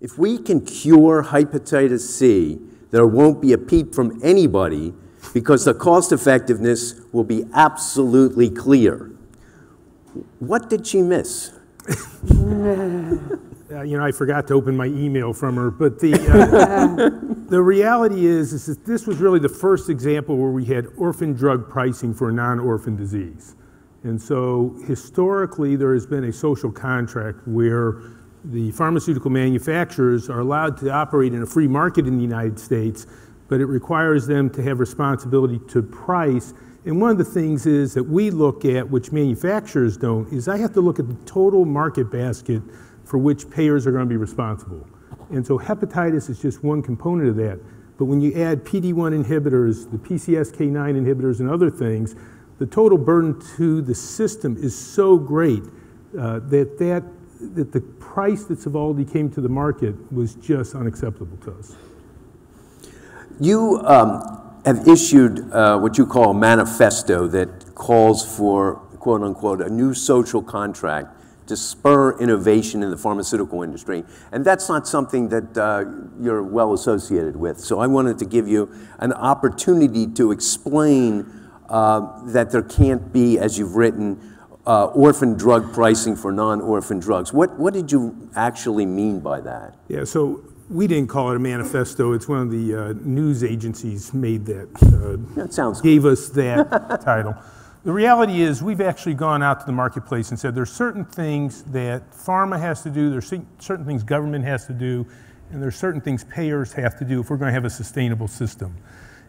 If we can cure hepatitis C, there won't be a peep from anybody because the cost effectiveness will be absolutely clear. What did she miss? You know, I forgot to open my email from her, but the reality is that this was really the first example where we had orphan drug pricing for a non-orphan disease. And so historically, there has been a social contract where the pharmaceutical manufacturers are allowed to operate in a free market in the United States, but it requires them to have responsibility to price. And one of the things is that we look at, which manufacturers don't, is I have to look at the total market basket for which payers are going to be responsible. And so hepatitis is just one component of that. But when you add PD-1 inhibitors, the PCSK9 inhibitors, and other things, the total burden to the system is so great that the price that Sovaldi came to the market was just unacceptable to us. You have issued what you call a manifesto that calls for, quote unquote, a new social contract to spur innovation in the pharmaceutical industry. And that's not something that you're well associated with. So I wanted to give you an opportunity to explain that there can't be, as you've written, orphan drug pricing for non-orphan drugs. What did you actually mean by that? Yeah, so we didn't call it a manifesto. It's one of the news agencies made that, That sounds gave us that title. The reality is we've actually gone out to the marketplace and said there's certain things that pharma has to do, there's certain things government has to do, and there's certain things payers have to do if we're going to have a sustainable system.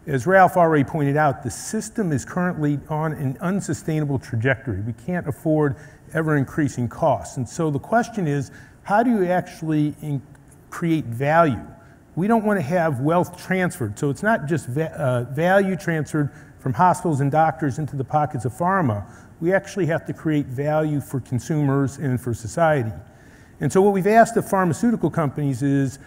As Ralph already pointed out, the system is currently on an unsustainable trajectory. We can't afford ever-increasing costs. And so the question is, how do you actually create value? We don't want to have wealth transferred. So it's not just value transferred from hospitals and doctors into the pockets of pharma. We actually have to create value for consumers and for society. And so what we've asked of pharmaceutical companies is,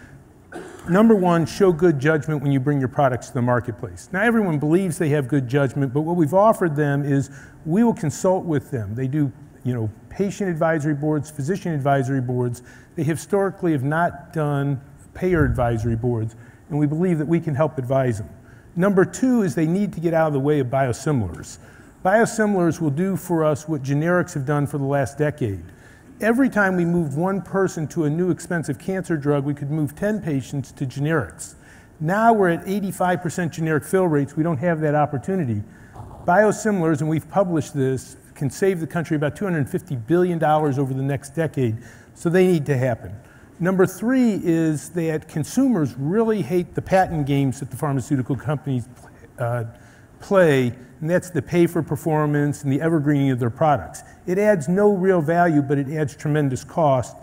number one, show good judgment when you bring your products to the marketplace. Now, everyone believes they have good judgment, but what we've offered them is we will consult with them. They do, patient advisory boards, physician advisory boards. They historically have not done payer advisory boards, and we believe that we can help advise them. Number two is they need to get out of the way of biosimilars. Biosimilars will do for us what generics have done for the last decade. Every time we move one person to a new expensive cancer drug, we could move 10 patients to generics. Now we're at 85% generic fill rates. We don't have that opportunity. Biosimilars, and we've published this, can save the country about $250 billion over the next decade, so they need to happen. Number three is that consumers really hate the patent games that the pharmaceutical companies play, and that's the pay for performance and the evergreening of their products. It adds no real value, but it adds tremendous cost.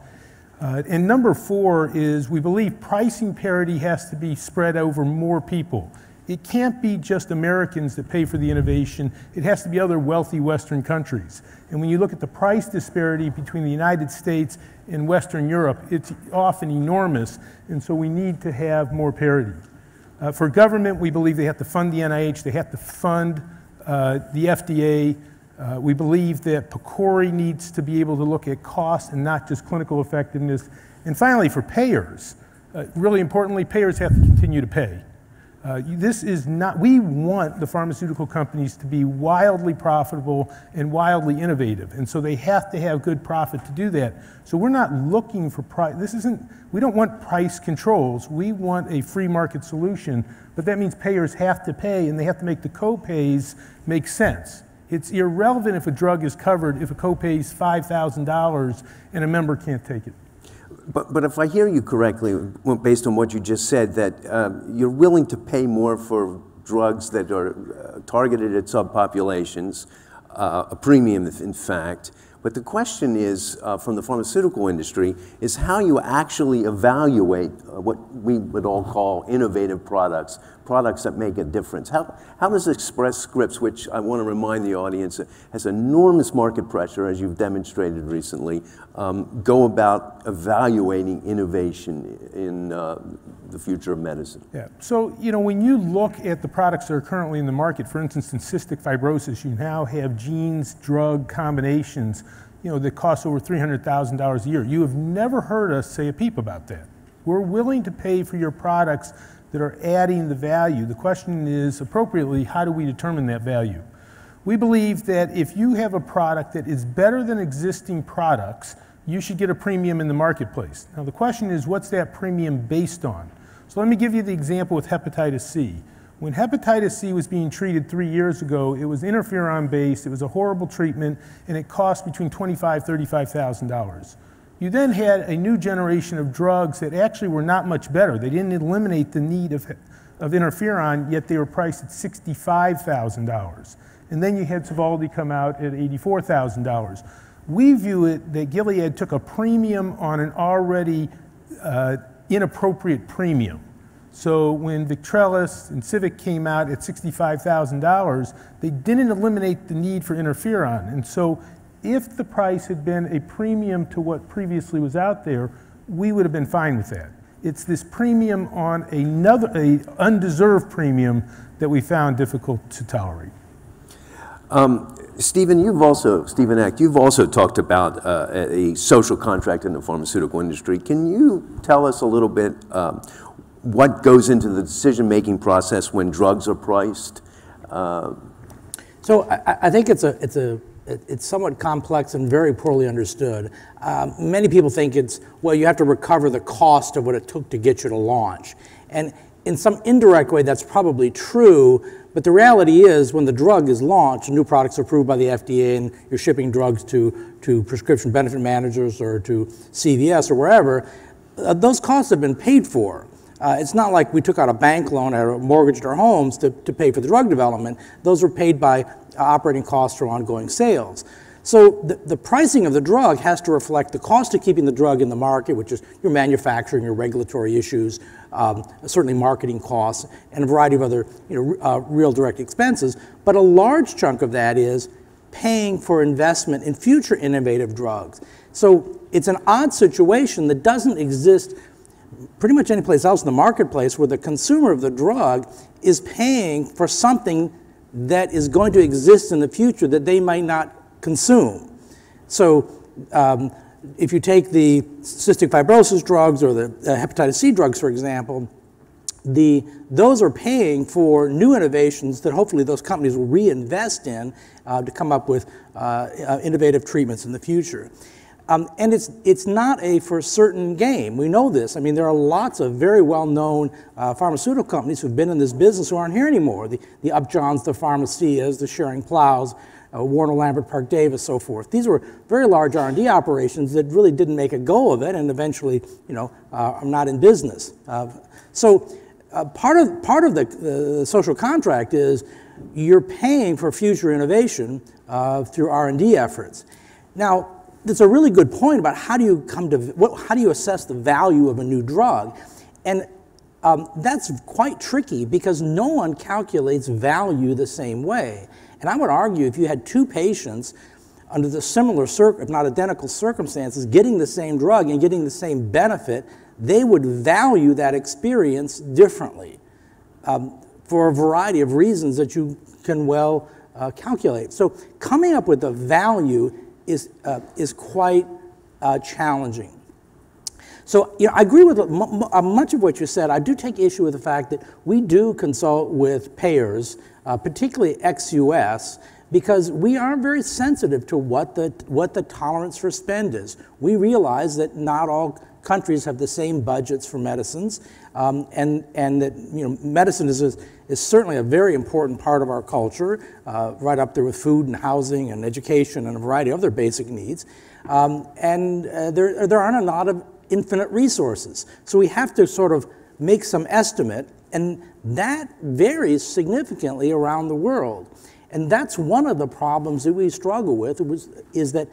And number four is we believe pricing parity has to be spread over more people. It can't be just Americans that pay for the innovation. It has to be other wealthy Western countries. And when you look at the price disparity between the United States and Western Europe, it's often enormous, and so we need to have more parity. For government, we believe they have to fund the NIH, they have to fund the FDA. We believe that PCORI needs to be able to look at cost and not just clinical effectiveness. And finally, for payers, really importantly, payers have to continue to pay. We want the pharmaceutical companies to be wildly profitable and wildly innovative, and so they have to have good profit to do that. So we're not looking for price. We don't want price controls. We want a free market solution, but that means payers have to pay, and they have to make the co-pays make sense. It's irrelevant if a drug is covered if a co-pay is $5,000 and a member can't take it. But if I hear you correctly, based on what you just said, that you're willing to pay more for drugs that are targeted at subpopulations, a premium, in fact. But the question is, from the pharmaceutical industry, is how you actually evaluate what we would all call innovative products, products that make a difference. How does Express Scripts, which I want to remind the audience has enormous market pressure, as you've demonstrated recently, go about evaluating innovation in the future of medicine? Yeah. So, when you look at the products that are currently in the market, for instance, in cystic fibrosis, you now have genes, drug combinations, that cost over $300,000 a year. You have never heard us say a peep about that. We're willing to pay for your products that are adding the value. The question is, appropriately, how do we determine that value? We believe that if you have a product that is better than existing products, you should get a premium in the marketplace. Now the question is, what's that premium based on? So let me give you the example with hepatitis C. When hepatitis C was being treated 3 years ago, it was interferon-based, it was a horrible treatment, and it cost between $25,000 and $35,000. You then had a new generation of drugs that actually were not much better. They didn't eliminate the need of interferon, yet they were priced at $65,000. And then you had Sovaldi come out at $84,000. We view it that Gilead took a premium on an already inappropriate premium. So when Victrellis and Civic came out at $65,000, they didn't eliminate the need for interferon. And so if the price had been a premium to what previously was out there, we would have been fine with that. It's this premium on an undeserved premium that we found difficult to tolerate. Stephen Eck, you've also talked about a social contract in the pharmaceutical industry. Can you tell us a little bit what goes into the decision-making process when drugs are priced? So I think it's somewhat complex and very poorly understood. Many people think it's, well, you have to recover the cost of what it took to get you to launch. And in some indirect way, that's probably true, but the reality is when the drug is launched, new products are approved by the FDA and you're shipping drugs to prescription benefit managers or to CVS or wherever, those costs have been paid for. It's not like we took out a bank loan or mortgaged our homes to pay for the drug development. Those were paid by operating costs or ongoing sales. So the pricing of the drug has to reflect the cost of keeping the drug in the market, which is your manufacturing, your regulatory issues, certainly marketing costs, and a variety of other real direct expenses. But a large chunk of that is paying for investment in future innovative drugs. So it's an odd situation that doesn't exist pretty much any place else in the marketplace where the consumer of the drug is paying for something that is going to exist in the future that they might not consume. So if you take the cystic fibrosis drugs or the hepatitis C drugs, for example, those are paying for new innovations that hopefully those companies will reinvest in to come up with innovative treatments in the future. And it's not a for certain game. We know this. I mean, there are lots of very well-known pharmaceutical companies who've been in this business who aren't here anymore. The Upjohns, the Pharmacias, the Schering-Plows, Warner Lambert Park Davis, so forth. These were very large R&D operations that really didn't make a go of it and eventually, are not in business. So part of the social contract is you're paying for future innovation through R&D efforts. Now, that's a really good point about how do you assess the value of a new drug, and that's quite tricky because no one calculates value the same way. And I would argue if you had two patients under the similar, if not identical circumstances, getting the same drug and getting the same benefit, they would value that experience differently for a variety of reasons that you can well calculate. So coming up with a value is quite challenging. So I agree with much of what you said. I do take issue with the fact that we do consult with payers, particularly ex-US, because we are very sensitive to what the tolerance for spend is. We realize that not all countries have the same budgets for medicines, and that medicine is certainly a very important part of our culture, right up there with food and housing and education and a variety of other basic needs. There aren't a lot of infinite resources. So we have to sort of make some estimate, and that varies significantly around the world. And that's one of the problems that we struggle with, is that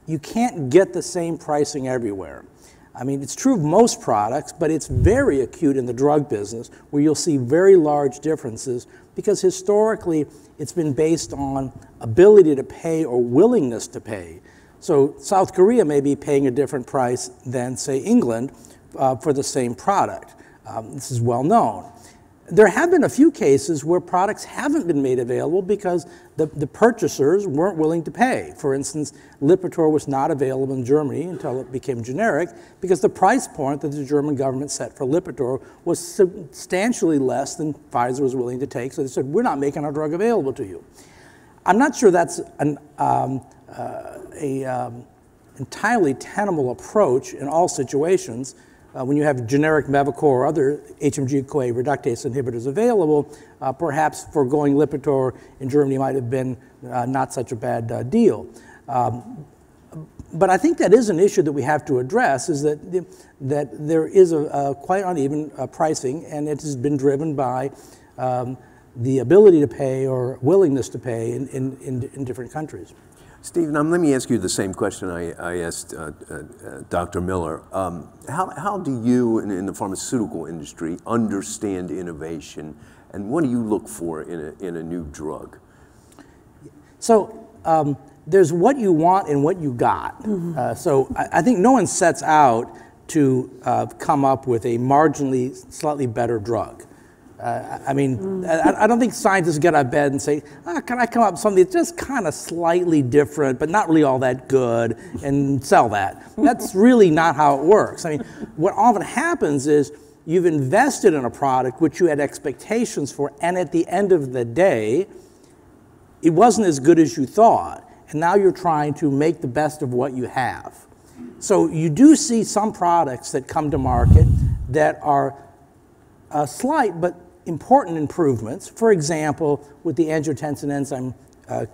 you can't get the same pricing everywhere. I mean, it's true of most products, but it's very acute in the drug business where you'll see very large differences because historically it's been based on ability to pay or willingness to pay. So South Korea may be paying a different price than, say, England for the same product. This is well known. There have been a few cases where products haven't been made available because the purchasers weren't willing to pay. For instance, Lipitor was not available in Germany until it became generic because the price point that the German government set for Lipitor was substantially less than Pfizer was willing to take. So they said, we're not making our drug available to you. I'm not sure that's an entirely tenable approach in all situations. When you have generic Mevacor or other HMG-CoA reductase inhibitors available, perhaps foregoing Lipitor in Germany might have been not such a bad deal. But I think that is an issue that we have to address, is that there is a quite uneven pricing, and it has been driven by the ability to pay or willingness to pay in different countries. Stephen, let me ask you the same question I asked Dr. Miller. How do you, in the pharmaceutical industry, understand innovation, and what do you look for in a new drug? So there's what you want and what you got. So I think no one sets out to come up with a marginally slightly better drug. I don't think scientists get out of bed and say, can I come up with something that's just kind of slightly different, but not really all that good, and sell that? That's really not how it works. I mean, what often happens is you've invested in a product which you had expectations for, and at the end of the day, it wasn't as good as you thought, and now you're trying to make the best of what you have. So you do see some products that come to market that are slight but important improvements. For example, with the angiotensin enzyme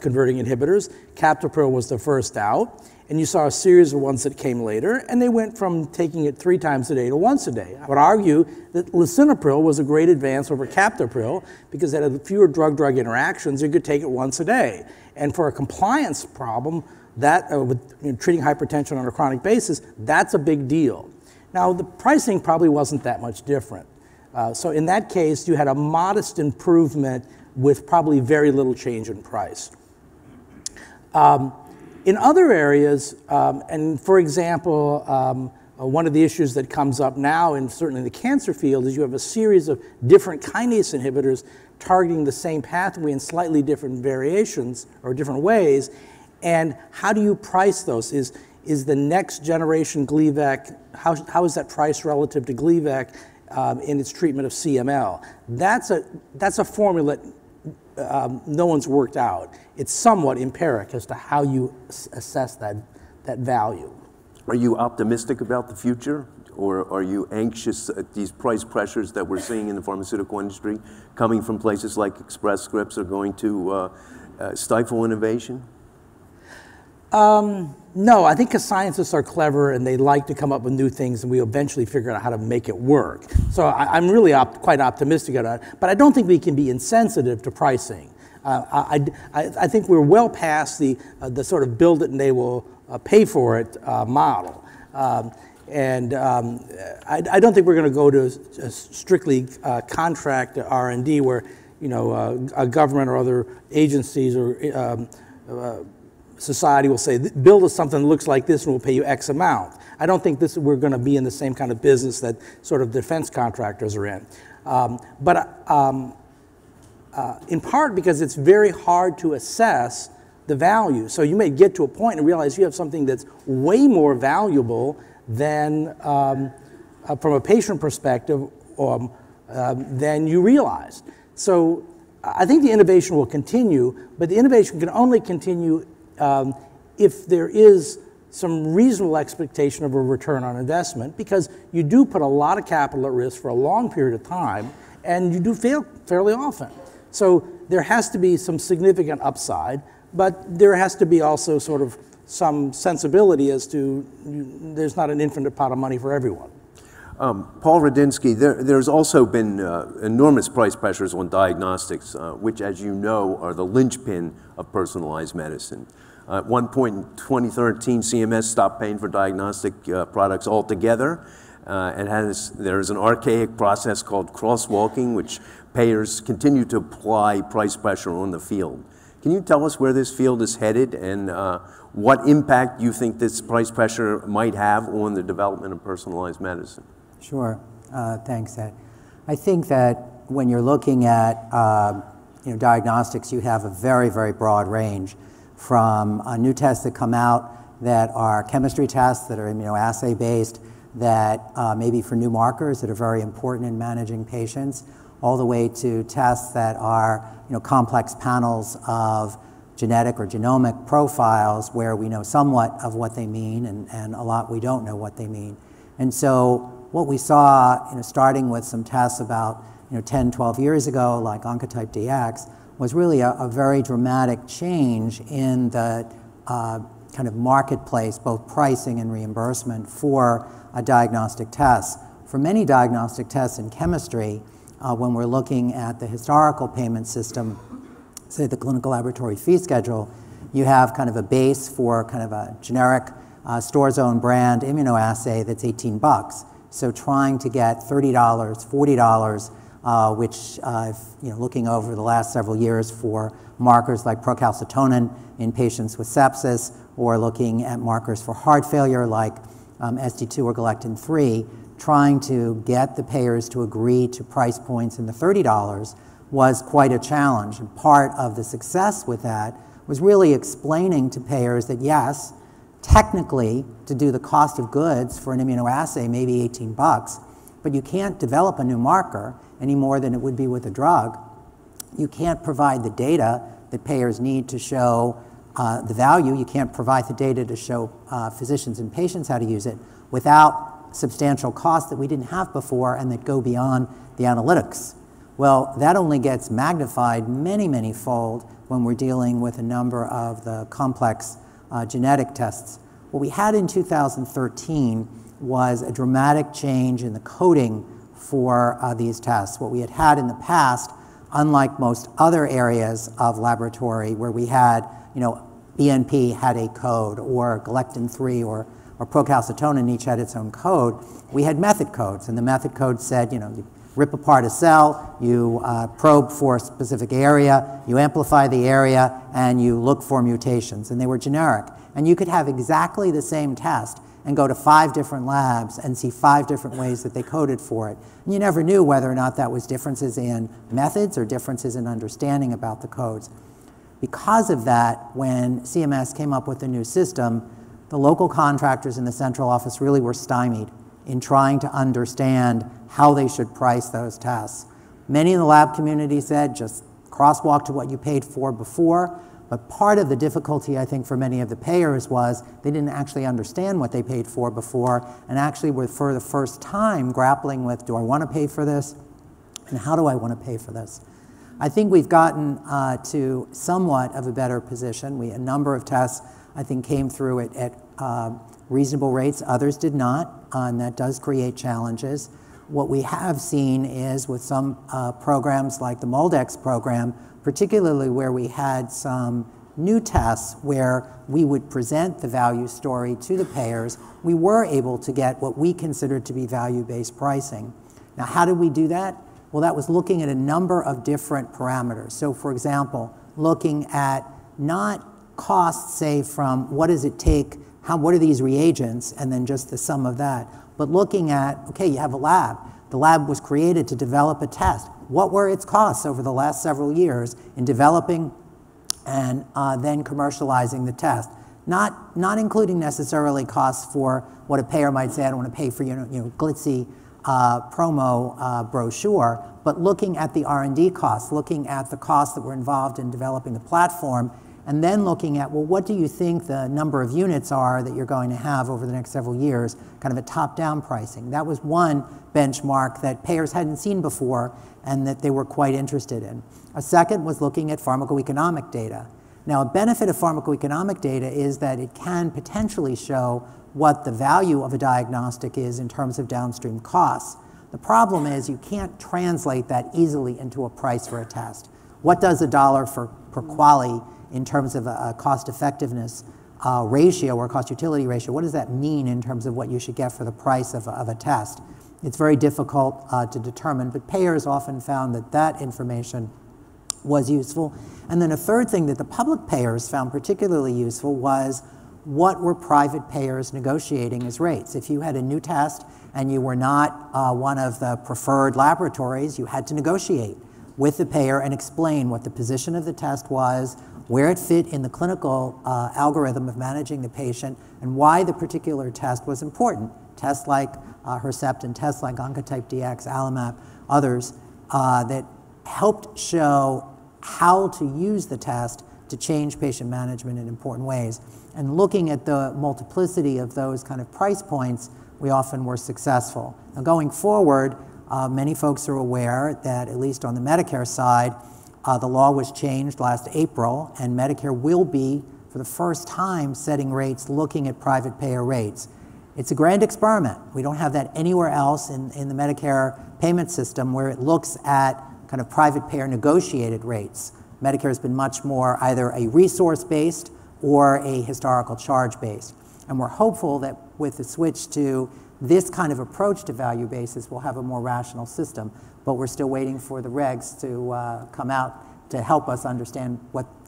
converting inhibitors, captopril was the first out, and you saw a series of ones that came later, and they went from taking it 3 times a day to once a day. I would argue that lisinopril was a great advance over captopril because it had fewer drug-drug interactions. You could take it once a day. And for a compliance problem, that with treating hypertension on a chronic basis, that's a big deal. Now, the pricing probably wasn't that much different. So in that case, you had a modest improvement with probably very little change in price. In other areas, and for example, one of the issues that comes up now, and certainly in the cancer field, is you have a series of different kinase inhibitors targeting the same pathway in slightly different variations or different ways. And how do you price those? Is the next generation Gleevec, how is that priced relative to Gleevec in its treatment of CML? That's a formula no one's worked out. It's somewhat empiric as to how you assess that value. Are you optimistic about the future, or are you anxious at these price pressures that we're seeing in the pharmaceutical industry coming from places like Express Scripts are going to stifle innovation? No, I think because scientists are clever and they like to come up with new things, and we eventually figure out how to make it work. So I'm really quite optimistic about it, but I don't think we can be insensitive to pricing. I think we're well past the sort of build it and they will pay for it model. I don't think we're going to go to a strictly contract R&D where a government or other agencies or society will say, build us something that looks like this and we'll pay you X amount. I don't think we're going to be in the same kind of business that sort of defense contractors are in. In part because it's very hard to assess the value. So you may get to a point and realize you have something that's way more valuable than, from a patient perspective, than you realized. So I think the innovation will continue, but the innovation can only continue if there is some reasonable expectation of a return on investment, because you do put a lot of capital at risk for a long period of time, and you do fail fairly often. So there has to be some significant upside, but there has to be also sort of some sensibility as to there's not an infinite pot of money for everyone. Paul Radensky, there's also been enormous price pressures on diagnostics, which, as you know, are the linchpin of personalized medicine. At one point in 2013, CMS stopped paying for diagnostic products altogether. There's an archaic process called crosswalking, which payers continue to apply price pressure on the field. Can you tell us where this field is headed and what impact you think this price pressure might have on the development of personalized medicine? Sure. Thanks, Ed. I think that when you're looking at diagnostics, you have a very, very broad range from new tests that come out that are chemistry tests, that are immunoassay based, that may be for new markers that are very important in managing patients, all the way to tests that are complex panels of genetic or genomic profiles where we know somewhat of what they mean and a lot we don't know what they mean. And so what we saw, starting with some tests about 10, 12 years ago, like Oncotype DX, was really a very dramatic change in the kind of marketplace, both pricing and reimbursement for a diagnostic test. For many diagnostic tests in chemistry, when we're looking at the historical payment system, say the clinical laboratory fee schedule, you have kind of a base for kind of a generic store zone brand immunoassay that's $18. So trying to get $30, $40, which looking over the last several years for markers like procalcitonin in patients with sepsis, or looking at markers for heart failure like ST2 or galectin-3, trying to get the payers to agree to price points in the $30 was quite a challenge. And part of the success with that was really explaining to payers that yes, technically, to do the cost of goods for an immunoassay may be $18, but you can't develop a new marker any more than it would be with a drug. You can't provide the data that payers need to show the value. You can't provide the data to show physicians and patients how to use it without substantial costs that we didn't have before and that go beyond the analytics. Well, that only gets magnified many, many fold when we're dealing with a number of the complex genetic tests. What we had in 2013 was a dramatic change in the coding for these tests. What we had had in the past, unlike most other areas of laboratory where we had, BNP had a code, or galectin-3 or procalcitonin each had its own code, we had method codes. And the method code said, you rip apart a cell, you probe for a specific area, you amplify the area, and you look for mutations. And they were generic. And you could have exactly the same test and go to 5 different labs and see 5 different ways that they coded for it. And you never knew whether or not that was differences in methods or differences in understanding about the codes. Because of that, when CMS came up with the new system, the local contractors in the central office really were stymied in trying to understand how they should price those tests. Many in the lab community said just crosswalk to what you paid for before, but part of the difficulty, I think, for many of the payers was they didn't actually understand what they paid for before, and actually were for the first time grappling with, do I want to pay for this, and how do I want to pay for this? I think we've gotten to somewhat of a better position. A number of tests, I think, came through at reasonable rates. Others did not, and that does create challenges. What we have seen is with some programs like the MolDX program, particularly where we had some new tests where we would present the value story to the payers, we were able to get what we considered to be value-based pricing. Now, how did we do that? Well, that was looking at a number of different parameters. So, for example, looking at not costs, say, from what does it take, what are these reagents, and then just the sum of that, but looking at, okay, you have a lab. The lab was created to develop a test. What were its costs over the last several years in developing and then commercializing the test? Not including necessarily costs for what a payer might say, I don't want to pay for glitzy promo brochure, but looking at the R&D costs, looking at the costs that were involved in developing the platform, and then looking at, well, what do you think the number of units are that you're going to have over the next several years, kind of a top-down pricing. That was one benchmark that payers hadn't seen before and that they were quite interested in. A second was looking at pharmacoeconomic data. Now, a benefit of pharmacoeconomic data is that it can potentially show what the value of a diagnostic is in terms of downstream costs. The problem is you can't translate that easily into a price for a test. What does $1 per quality in terms of a cost effectiveness ratio or cost utility ratio, what does that mean in terms of what you should get for the price of a test? It's very difficult to determine, but payers often found that that information was useful. And then a third thing that the public payers found particularly useful was what were private payers negotiating as rates? If you had a new test and you were not one of the preferred laboratories, you had to negotiate with the payer and explain what the position of the test was, where it fit in the clinical algorithm of managing the patient, and why the particular test was important. Tests like Herceptin, tests like Oncotype DX, Alimap, others that helped show how to use the test to change patient management in important ways. And looking at the multiplicity of those kind of price points, we often were successful. Now going forward, many folks are aware that at least on the Medicare side, the law was changed last April, and Medicare will be, for the first time, setting rates looking at private payer rates. It's a grand experiment. We don't have that anywhere else in the Medicare payment system where it looks at kind of private payer negotiated rates. Medicare has been much more either a resource-based or a historical charge-based. And we're hopeful that with the switch to this kind of approach to value basis, we'll have a more rational system. But we're still waiting for the regs to come out to help us understand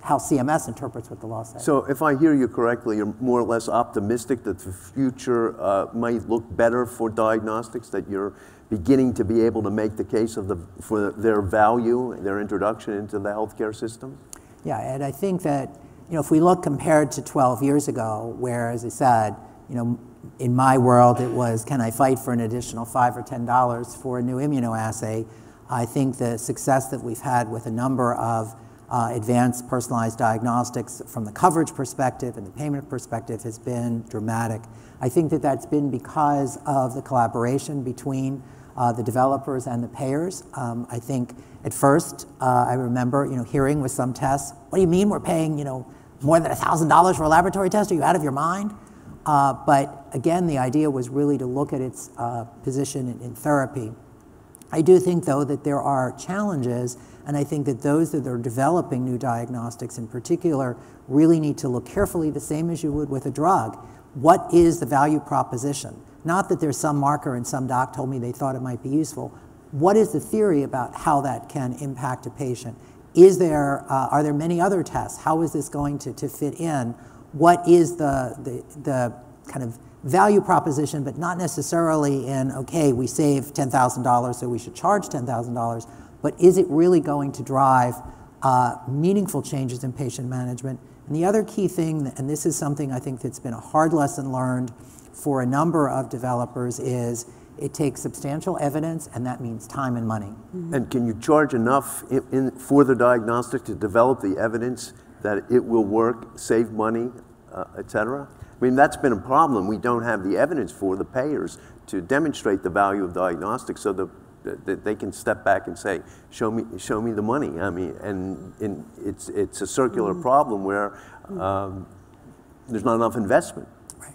how CMS interprets what the law says. So if I hear you correctly, you're more or less optimistic that the future might look better for diagnostics, that you're beginning to be able to make the case for their value, their introduction into the healthcare system? Yeah, and I think that, if we look compared to 12 years ago, where, as I said, in my world it was, can I fight for an additional $5 or $10 for a new immunoassay? I think the success that we've had with a number of advanced personalized diagnostics from the coverage perspective and the payment perspective has been dramatic. I think that that's been because of the collaboration between the developers and the payers. I think at first, I remember hearing with some tests, what do you mean we're paying more than $1,000 for a laboratory test? Are you out of your mind? But again, the idea was really to look at its position in therapy. I do think, though, that there are challenges, and I think that those that are developing new diagnostics in particular really need to look carefully, the same as you would with a drug. What is the value proposition? Not that there's some marker and some doc told me they thought it might be useful. What is the theory about how that can impact a patient? Are there many other tests? How is this going to fit in? What is the kind of value proposition, but not necessarily in, okay, we save $10,000, so we should charge $10,000, but is it really going to drive meaningful changes in patient management? And the other key thing, and this is something I think that's been a hard lesson learned for a number of developers, is it takes substantial evidence, and that means time and money. Mm-hmm. And can you charge enough for the diagnostic to develop the evidence that it will work, save money, et cetera? I mean, that's been a problem. We don't have the evidence for the payers to demonstrate the value of diagnostics so that they can step back and say, show me the money. I mean, and it's a circular problem where there's not enough investment,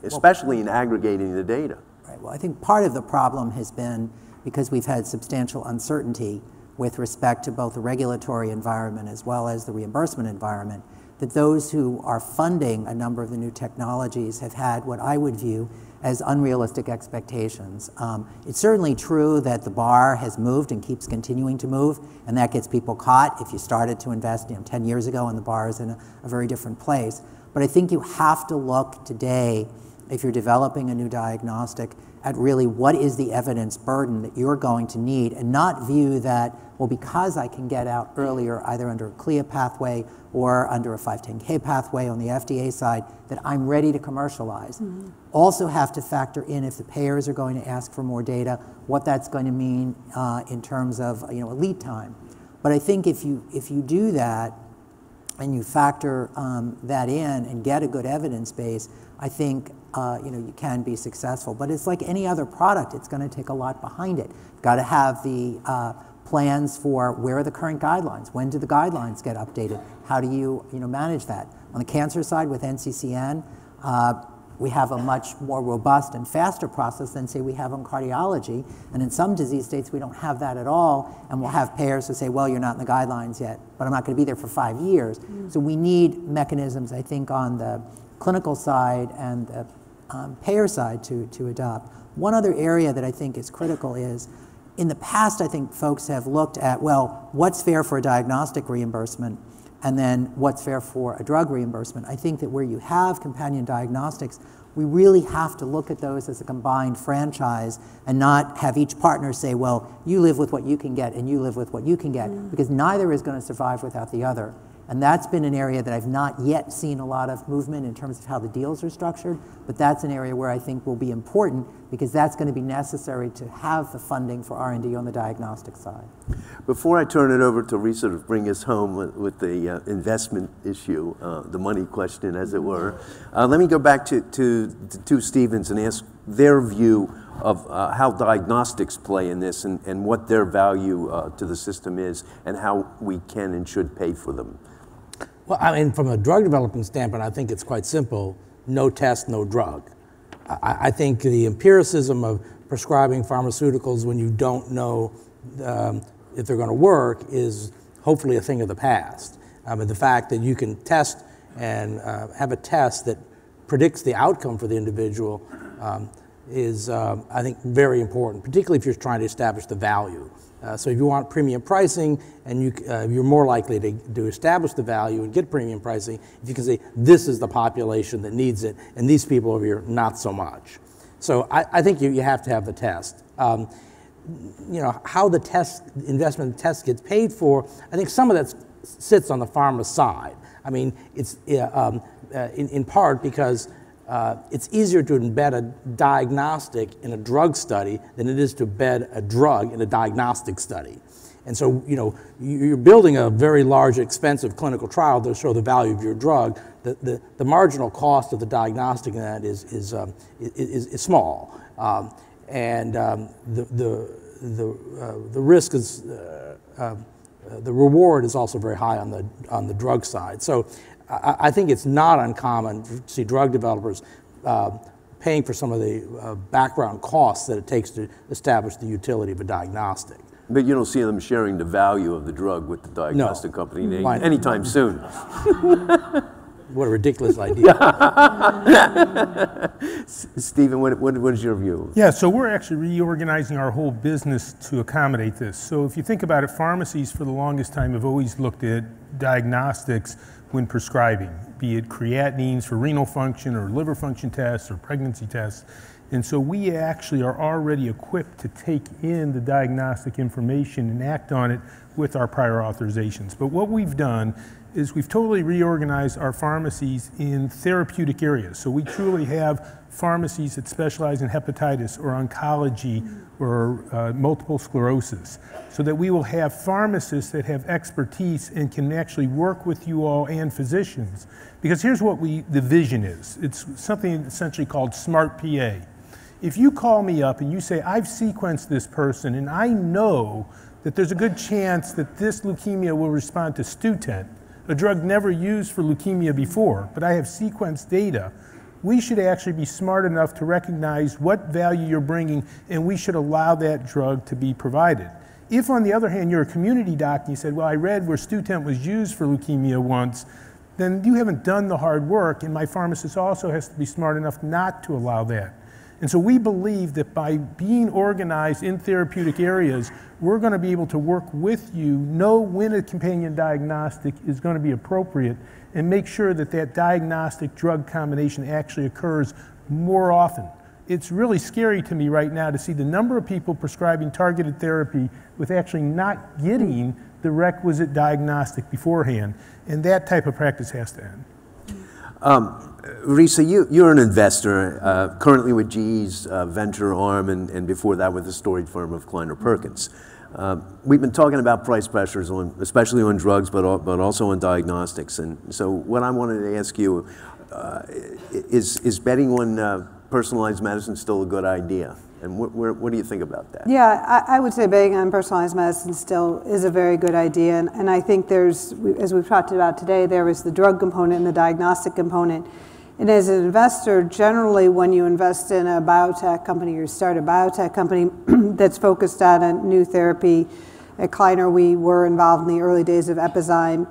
especially in aggregating the data. Right. Well, I think part of the problem has been because we've had substantial uncertainty with respect to both the regulatory environment as well as the reimbursement environment, that those who are funding a number of the new technologies have had what I would view as unrealistic expectations. It's certainly true that the bar has moved and keeps continuing to move, and that gets people caught. If you started to invest 10 years ago and the bar is in a very different place. But I think you have to look today, if you're developing a new diagnostic, at really what is the evidence burden that you're going to need, and not view that, well, because I can get out earlier, either under a CLIA pathway or under a 510K pathway on the FDA side, that I'm ready to commercialize. Mm-hmm. Also have to factor in, if the payers are going to ask for more data, what that's going to mean in terms of a lead time. But I think if you do that and you factor that in and get a good evidence base, I think you can be successful. But it's like any other product; it's going to take a lot behind it. You've got to have the plans for where are the current guidelines, when do the guidelines get updated, how do you manage that. On the cancer side with NCCN, we have a much more robust and faster process than, say, we have on cardiology. And in some disease states, we don't have that at all. And we'll have payers who say, well, you're not in the guidelines yet, but I'm not going to be there for 5 years. Mm. So we need mechanisms, I think, on the clinical side and the payer side to adopt. One other area that I think is critical is, in the past, I think folks have looked at, well, what's fair for a diagnostic reimbursement? and then what's fair for a drug reimbursement. I think that where you have companion diagnostics, we really have to look at those as a combined franchise and not have each partner say, well, you live with what you can get and you live with what you can get, because neither is going to survive without the other. And that's been an area that I've not yet seen a lot of movement in terms of how the deals are structured, but that's an area where I think will be important, because that's going to be necessary to have the funding for R&D on the diagnostic side. Before I turn it over to Risa to bring us home with the investment issue, the money question, as it were, let me go back to the two Stevens and ask their view of how diagnostics play in this, and what their value to the system is, and how we can and should pay for them. Well, I mean, from a drug development standpoint, I think it's quite simple: no test, no drug. I think the empiricism of prescribing pharmaceuticals when you don't know if they're going to work is hopefully a thing of the past. And the fact that you can test and have a test that predicts the outcome for the individual is, I think, very important, particularly if you're trying to establish the value. So if you want premium pricing, and you're more likely to establish the value and get premium pricing if you can say, this is the population that needs it, and these people over here, not so much. So I think you have to have the test. You know, how the investment in the test gets paid for, I think some of that sits on the pharma side. I mean, it's in part because it's easier to embed a diagnostic in a drug study than it is to embed a drug in a diagnostic study. And so, you know, you're building a very large, expensive clinical trial to show the value of your drug. The marginal cost of the diagnostic in that is small, and the risk is the reward is also very high on the drug side. So I think it's not uncommon to see drug developers paying for some of the background costs that it takes to establish the utility of a diagnostic. But you don't see them sharing the value of the drug with the diagnostic company anytime soon. What a ridiculous idea. Stephen, what is your view? Yeah, so we're actually reorganizing our whole business to accommodate this. So if you think about it, pharmacies for the longest time have always looked at diagnostics when prescribing, be it creatinines for renal function or liver function tests or pregnancy tests. And so we actually are already equipped to take in the diagnostic information and act on it with our prior authorizations. But what we've done is we've totally reorganized our pharmacies in therapeutic areas. So we truly have pharmacies that specialize in hepatitis or oncology or multiple sclerosis, so that we will have pharmacists that have expertise and can actually work with you all and physicians. Because here's what the vision is. It's something essentially called Smart PA. If you call me up and you say, I've sequenced this person and I know that there's a good chance that this leukemia will respond to Sutent, a drug never used for leukemia before, but I have sequenced data, we should actually be smart enough to recognize what value you're bringing, and we should allow that drug to be provided. If, on the other hand, you're a community doc and you said, well, I read where Sutent was used for leukemia once, then you haven't done the hard work, and my pharmacist also has to be smart enough not to allow that. And so we believe that by being organized in therapeutic areas, we're going to be able to work with you, know when a companion diagnostic is going to be appropriate, and make sure that that diagnostic drug combination actually occurs more often. It's really scary to me right now to see the number of people prescribing targeted therapy with actually not getting the requisite diagnostic beforehand, and that type of practice has to end. Risa, you're an investor, currently with GE's venture arm, and before that with the storied firm of Kleiner Perkins. We've been talking about price pressures, especially on drugs, but also on diagnostics. And so what I wanted to ask you, is betting on personalized medicine still a good idea? And what do you think about that? Yeah, I would say betting on personalized medicine still is a very good idea. And I think there's, as we've talked about today, there is the drug component and the diagnostic component. And as an investor, generally when you invest in a biotech company or start a biotech company that's focused on a new therapy, at Kleiner we were involved in the early days of Epizyme,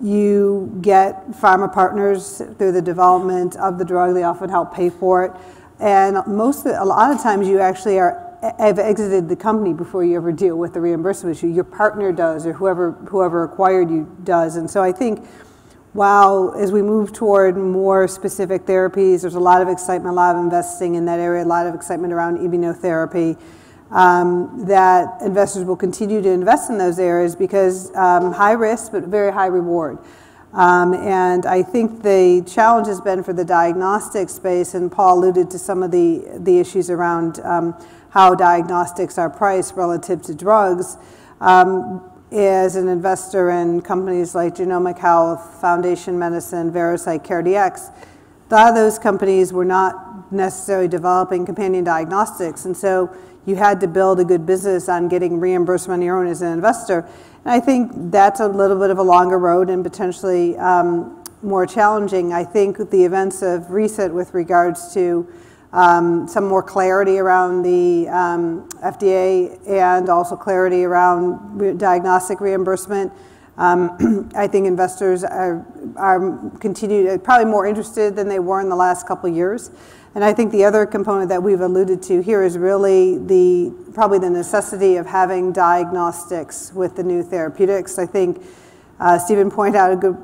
you get pharma partners through the development of the drug. They often help pay for it. And a lot of times you actually are have exited the company before you ever deal with the reimbursement issue. Your partner does, or whoever acquired you does. And so I think while as we move toward more specific therapies, there's a lot of excitement, a lot of investing in that area, a lot of excitement around immunotherapy, that investors will continue to invest in those areas because high risk but very high reward. And I think the challenge has been for the diagnostic space, and Paul alluded to some of the issues around how diagnostics are priced relative to drugs. As an investor in companies like Genomic Health, Foundation Medicine, Veracyte, CareDx, a lot of those companies were not necessarily developing companion diagnostics, and so you had to build a good business on getting reimbursement on your own as an investor. And I think that's a little bit of a longer road and potentially more challenging. I think the events of recent with regards to some more clarity around the FDA and also clarity around diagnostic reimbursement. I think investors are probably more interested than they were in the last couple of years. And I think the other component that we've alluded to here is really probably the necessity of having diagnostics with the new therapeutics. I think Stephen pointed out a good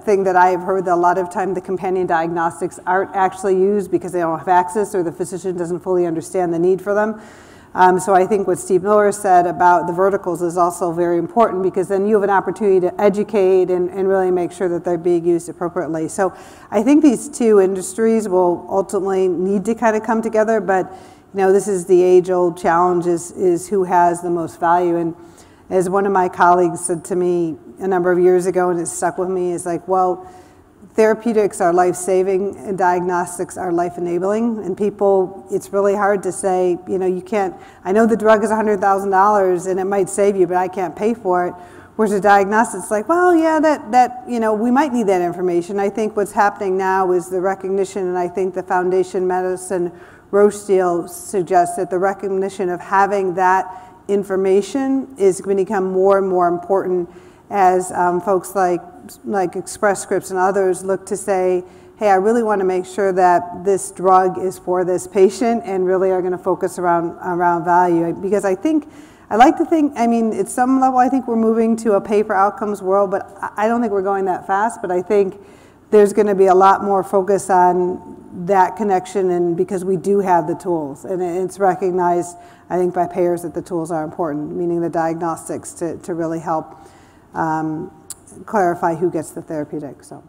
thing that I've heard, that a lot of time the companion diagnostics aren't actually used because they don't have access or the physician doesn't fully understand the need for them. So I think what Steve Miller said about the verticals is also very important, because then you have an opportunity to educate and really make sure that they're being used appropriately. So I think these two industries will ultimately need to kind of come together, but this is the age-old challenge is who has the most value. And as one of my colleagues said to me a number of years ago, and it stuck with me, is like, well, therapeutics are life-saving and diagnostics are life-enabling. And people, it's really hard to say, you can't, I know the drug is $100,000 and it might save you, but I can't pay for it. Whereas a diagnostics, like, well, yeah, that we might need that information. I think what's happening now is the recognition, and I think the Foundation Medicine Roche deal suggests that the recognition of having that information is going to become more and more important as folks like Express Scripts and others look to say, hey, I really want to make sure that this drug is for this patient, and really are going to focus around value. Because I like to think, at some level, I think we're moving to a pay-for outcomes world, but I don't think we're going that fast. But I think there's going to be a lot more focus on that connection, and because we do have the tools, and it's recognized, I think, by payers that the tools are important, meaning the diagnostics to really help clarify who gets the therapeutic. So.